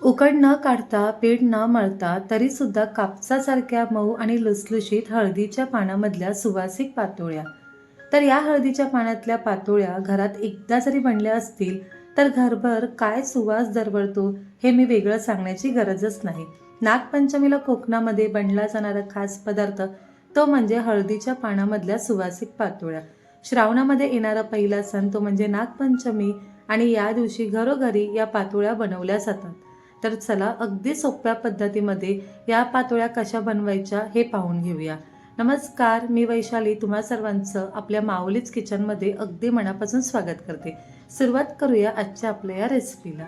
उकड न काढता, पीठ न मळता तरीसुद्धा कापसासारख्या मऊ आणि लुसलुशीत हळदीच्या पानामधल्या सुवासिक पातोळ्या. तर या हळदीच्या पानातल्या पातोळ्या घरात एकदा जरी बनल्या असतील तर घरभर काय सुवास दरवळतो हे मी वेगळं सांगण्याची गरजच नाही. नागपंचमीला कोकणामध्ये बनला जाणारा खास पदार्थ तो म्हणजे हळदीच्या पानामधल्या सुवासिक पातोळ्या. श्रावणामध्ये येणारा पहिला सण तो म्हणजे नागपंचमी आणि या दिवशी घरोघरी या पातोळ्या बनवल्या जातात. तर चला अगदी सोप्या पद्धतीमध्ये या पातोळ्या कशा बनवायच्या हे पाहून घेऊया. नमस्कार, मी वैशाली तुम्हा सर्वांचं आपल्या माऊलीच किचनमध्ये अगदी मनापासून स्वागत करते. सुरुवात करूया आजच्या आपल्या या रेसिपीला.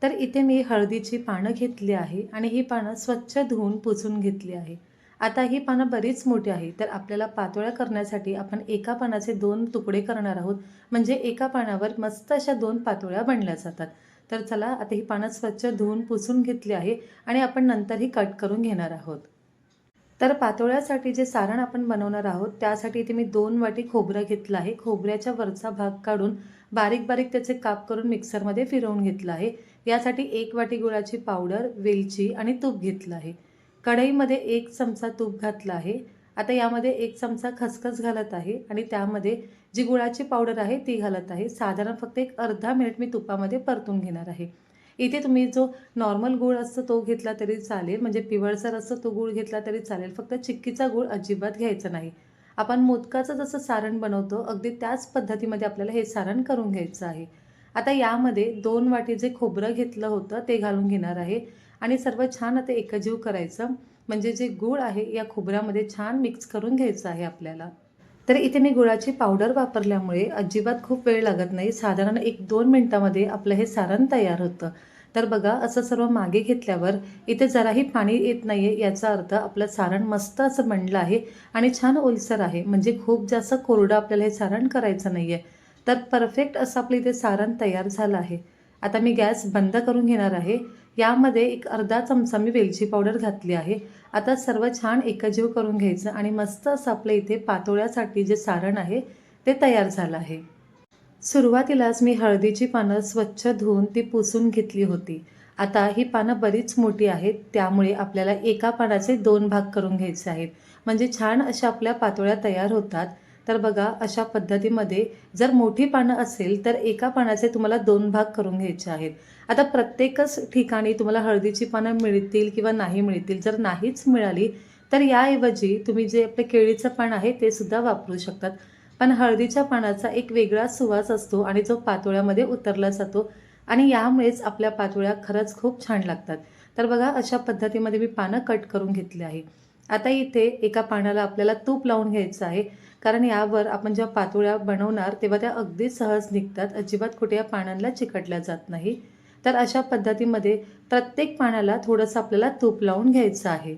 तर इथे मी हळदीची पानं घेतली आहे आणि ही पानं स्वच्छ धुवून पुसून घेतली आहे. आता ही पानं बरीच मोठी आहे, तर आपल्याला पातोळ्या करण्यासाठी आपण एका पानाचे 2 तुकडे करणार आहोत. म्हणजे एका पानावर मस्त अशा 2 पातोळ्या बनल्या जातात. तर चला आता ही पानं स्वच्छ धुवून पुसून घेतली आहे आणि आपण नंतरही कट करून घेणार आहोत. तर पातोळ्यासाठी जे सारण आपण बनवणार आहोत त्यासाठी इथे मी 2 वाटी खोबरं घेतलं आहे. खोबऱ्याच्या वरचा भाग काढून बारीक बारीक त्याचे काप करून मिक्सरमध्ये फिरवून घेतलं आहे. यासाठी 1 वाटी गुळाची पावडर, वेलची आणि तूप घेतलं आहे. कढईमध्ये 1 चमचा तूप घातलं आहे. आता यामध्ये 1 चमचा खसखस घालत आहे आणि त्यामध्ये जी गुळाची पावडर आहे ती घालत आहे. साधारण फक्त एक अर्धा मिनिट मी तुपामध्ये परतून घेणार आहे. इथे तुम्ही जो नॉर्मल गूळ असतो तो घेतला तरी चालेल, म्हणजे पिवळसर असतो तो गूळ घेतला तरी चालेल. फक्त चिक्कीचा गूळ अजिबात घ्यायचा नाही. आपण मोदकाचं जसं सारण बनवतो अगदी त्याच पद्धतीमध्ये आपल्याला हे सारण करून घ्यायचं आहे. आता यामध्ये 2 वाटी जे खोबरं घेतलं होतं ते घालून घेणार आहे आणि सर्व छान आता एकजीव करायचं. म्हणजे जे गूळ आहे या खोबऱ्यामध्ये छान मिक्स करून घ्यायचं आहे आपल्याला. तर इथे मी गुळाची पावडर वापरल्यामुळे अजिबात खूप वेळ लागत नाही. साधारण 1-2 मिनिटामध्ये आपलं हे सारण तयार होतं. तर बघा असं सर्व मागे घेतल्यावर इथे जराही पाणी येत नाही आहे, याचा अर्थ आपलं सारण मस्त असं बनलं आहे आणि छान ओलसर आहे. म्हणजे खूप जास्त कोरडं आपल्याला हे सारण करायचं नाही आहे. तर परफेक्ट असं आपलं इथे सारण तयार झालं आहे. आता मी गॅस बंद करून घेणार आहे. यामध्ये एक अर्धा चमचा मी वेलची पावडर घातली आहे. आता सर्व छान एकजीव करून घ्यायचं आणि मस्त असं आपलं इथे पातोळ्यासाठी जे सारण आहे ते तयार झालं आहे. सुरुवातीलाच मी हळदीची पानं स्वच्छ धुवून ती पुसून घेतली होती. आता ही पानं बरीच मोठी आहेत, त्यामुळे आपल्याला एका पानाचे 2 भाग करून घ्यायचे आहेत. म्हणजे छान अशा आपल्या पातोळ्या तयार होतात. तर बघा अशा पद्धतीमध्ये जर मोठी पानं असेल तर एका पानाचे तुम्हाला 2 भाग करून घ्यायचे आहेत. आता प्रत्येकच ठिकाणी तुम्हाला हळदीची पानं मिळतील किंवा नाही मिळतील. जर नाहीच मिळाली तर याऐवजी तुम्ही जे आपलं केळीचं पान आहे ते सुद्धा वापरू शकतात. पण हळदीच्या पानाचा एक वेगळा सुवास असतो आणि जो पातोळ्यामध्ये उतरला जातो आणि यामुळेच आपल्या पातोळ्या खरंच खूप छान लागतात. तर बघा अशा पद्धतीमध्ये मी पानं कट करून घेतली आहे. आता इथे एका पानाला आपल्याला तूप लावून घ्यायचं आहे, कारण यावर आपण जेव्हा पातोळ्या बनवणार तेव्हा त्या अगदी सहज निघतात. अजिबात कुठे या पानांना चिकटल्या जात नाही. तर अशा पद्धतीमध्ये प्रत्येक पानाला थोडंसं आपल्याला तूप लावून घ्यायचं आहे.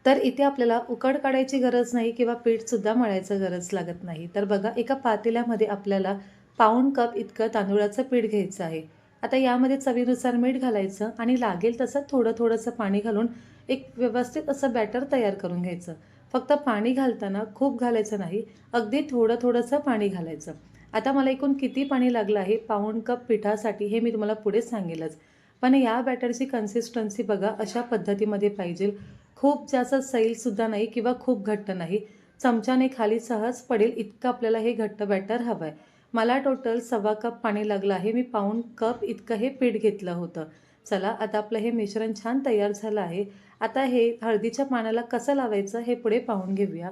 तर इथे आपल्याला उकड काढायची गरज नाही किंवा पीठसुद्धा मळायचं गरज लागत नाही. तर बघा एका पातेल्यामध्ये आपल्याला पाऊण कप इतकं तांदूळाचं पीठ घ्यायचं आहे. आता यामध्ये चवीनुसार मीठ घालायचं आणि लागेल तसं थोडंसं पाणी घालून एक व्यवस्थित असं बॅटर तयार करून घ्यायचं. फक्त पाणी घालताना खूप घालायचं नाही, अगदी थोडंसं पाणी घालायचं. आता मला एकूण किती पाणी लागलं आहे पाऊण कप पिठासाठी हे मी तुम्हाला पुढे सांगेलच. पण या बॅटरची कन्सिस्टन्सी बघा अशा पद्धतीमध्ये पाहिजे. खूप जास्त सैलसुद्धा नाही किंवा खूप घट्ट नाही. चमच्याने खाली सहज पडेल इतकं आपल्याला हे घट्ट बॅटर हवं आहे. मला टोटल 1.25 कप पाणी लागलं आहे. मी पाऊण कप इतकं हे पीठ घेतलं होतं. चला आता आपलं हे मिश्रण छान तयार झालं आहे. आता हे हळदीच्या पानाला कसं लावायचं हे पुढे पाहून घेऊया.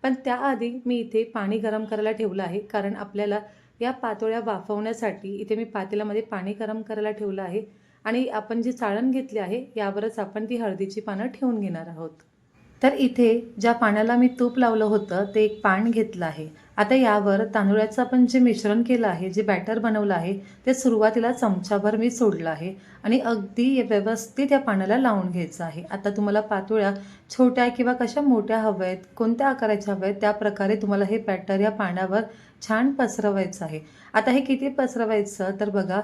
पण त्याआधी मी इथे पाणी गरम करायला ठेवलं आहे, कारण आपल्याला या पातोळ्या वाफवण्यासाठी इथे मी पातेल्यामध्ये पाणी गरम करायला ठेवलं आहे आणि आपण जी चाळण घेतली आहे यावरच आपण ती हळदीची पानं ठेवून घेणार आहोत. तर इथे ज्या पाण्याला मी तूप लावलं होतं ते एक पान घेतलं आहे. आता यावर तांदूळाचं आपण जे मिश्रण केलं आहे, जे बॅटर बनवलं आहे ते सुरुवातीला चमचाभर मी सोडलं आहे आणि अगदी व्यवस्थित या पाण्याला लावून घ्यायचं आहे. आता तुम्हाला पातोळ्या छोट्या किंवा कशा मोठ्या हव्या आहेत, कोणत्या आकाराच्या हव्या आहेत त्या प्रकारे तुम्हाला हे बॅटर या पाण्यावर छान पसरवायचं आहे. आता हे किती पसरवायचं तर बघा,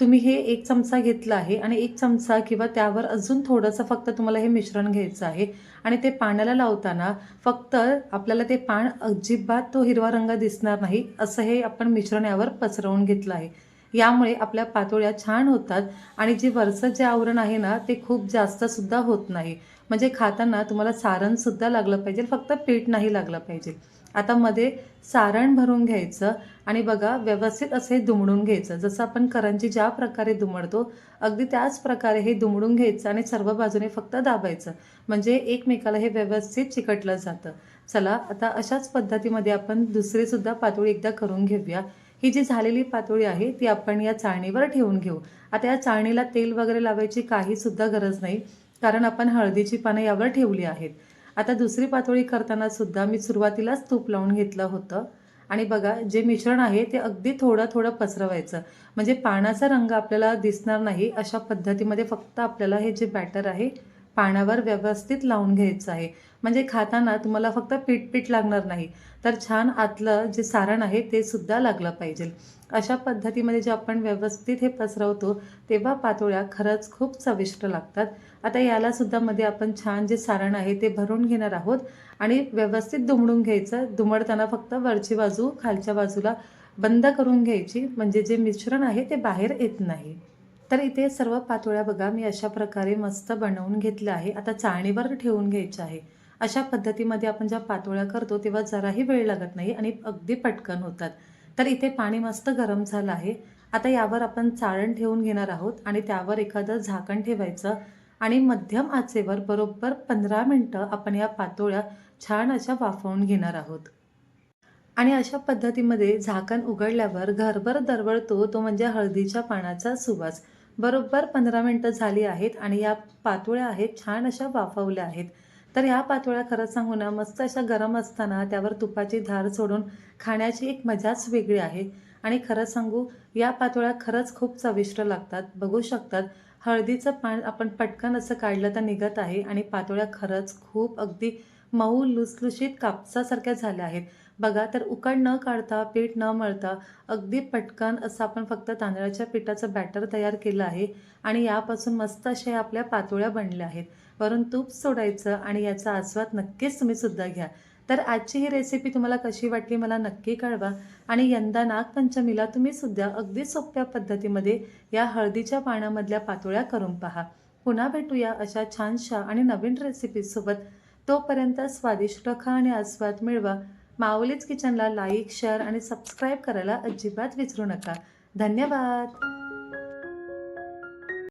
तुम्ही हे 1 चमचा घेतला आहे आणि 1 चमचा किंवा त्यावर अजून थोडंसं फक्त तुम्हाला हे मिश्रण घ्यायचं आहे आणि ते पाण्याला लावताना फक्त आपल्याला ते पान अजिबात तो हिरवा रंग दिसणार नाही असं हे आपण मिश्रण यावर पसरवून घेतलं आहे. यामुळे आपल्या पातोळ्या छान होतात आणि जी वरचं जे आवरण आहे ना ते खूप जास्तसुद्धा होत नाही. म्हणजे खाताना तुम्हाला सारणसुद्धा लागलं पाहिजे, फक्त पीठ नाही लागलं पाहिजे. आता मध्ये सारण भरून घ्यायचं आणि बघा व्यवस्थित असे दुमडून घ्यायचं. जसं आपण करंजी ज्या प्रकारे दुमडतो अगदी त्याच प्रकारे हे दुमडून घ्यायचं आणि सर्व बाजूने फक्त दाबायचं. म्हणजे एकमेकाला हे व्यवस्थित चिकटलं जातं. चला आता अशाच पद्धतीमध्ये आपण दुसरीसुद्धा पातोळी एकदा करून घेऊया. ही जी झालेली पातोळी आहे ती आपण या चाळणीवर ठेवून घेऊ. आता या चाळणीला तेल वगैरे लावायची काहीसुद्धा गरज नाही, कारण आपण हळदीची पानं यावर ठेवली आहेत. आता दुसरी पातोळी करताना सुद्धा मी सुरुवातीलाच तूप लावून घेतलं होतं आणि बघा जे मिश्रण आहे ते अगदी थोडं थोडं पसरवायचं. म्हणजे पानाचा रंग आपल्याला दिसणार नाही अशा पद्धतीमध्ये फक्त आपल्याला हे जे बॅटर आहे पानावर व्यवस्थित लावून घ्यायचं आहे. म्हणजे खाताना तुम्हाला फक्त पीठ लागणार नाही, तर छान आतलं जे सारण आहे ते सुद्धा लागलं पाहिजे. अशा पद्धतीमध्ये जे आपण व्यवस्थित हे पसरवतो तेव्हा पातोळ्या खरंच खूप चविष्ट लागतात. आता याला सुद्धा मध्ये आपण छान जे सारण आहे ते भरून घेणार आहोत आणि व्यवस्थित दुमडून घ्यायचं. दुमडताना फक्त वरची बाजू खालच्या बाजूला बंद करून घ्यायची, म्हणजे जे मिश्रण आहे ते बाहेर येत नाही. तर इथे सर्व पातोळ्या बघा मी अशा प्रकारे मस्त बनवून घेतल्या आहे. आता चाळणीवर ठेवून घ्यायच्या आहे. अशा पद्धतीमध्ये आपण ज्या पातोळ्या करतो तेव्हा जराही वेळ लागत नाही आणि अगदी पटकन होतात. तर इथे पाणी मस्त गरम झालं आहे. आता यावर आपण चाळण ठेवून घेणार आहोत आणि त्यावर एखादं झाकण ठेवायचं आणि मध्यम आचेवर बरोबर 15 मिनिटं आपण या पातोळ्या छान अशा वाफवून घेणार आहोत. आणि अशा पद्धतीमध्ये झाकण उघडल्यावर घरभर दरवळतो तो म्हणजे हळदीच्या पानाचा सुवास. बरोबर 15 मिनिटं झाली आहेत आणि या पातोळ्या आहेत छान अशा वाफवल्या आहेत. तर ह्या पातोळ्या खरं सांगू ना मस्त अशा गरम असताना त्यावर तुपाची धार सोडून खाण्याची एक मजाच वेगळी आहे. आणि खरं सांगू या पातोळ्या खरंच खूप चविष्ट लागतात. बघू शकतात हळदीचं पान आपण पटकन असं काढलं तर निघत आहे आणि पातोळ्या खरंच खूप अगदी मऊ लुसलुशीत कापसासारख्या झाल्या आहेत. बघा तर उकड न काढता पीठ न मळता अगदी पटकन असं आपण फक्त तांदळाच्या पिठाचं बॅटर तयार केलं आहे आणि यापासून मस्त अशा आपल्या पातोळ्या बनल्या आहेत. वरून तूप सोडायचं आणि याचा आस्वाद नक्कीच तुम्ही सुद्धा घ्या. तर आजची ही रेसिपी तुम्हाला कशी वाटली मला नक्की कळवा आणि यंदा नागपंचमीला तुम्ही सुद्धा अगदी सोप्या पद्धतीमध्ये या हळदीच्या पानामधल्या पातोळ्या करून पहा. पुन्हा भेटूया अशा छानशा आणि नवीन रेसिपीसोबत. तोपर्यंत स्वादिष्ट खा आणि आस्वाद मिळवा. माऊलीच किचनला लाईक, शेअर आणि सबस्क्राईब करायला अजिबात विसरू नका. धन्यवाद.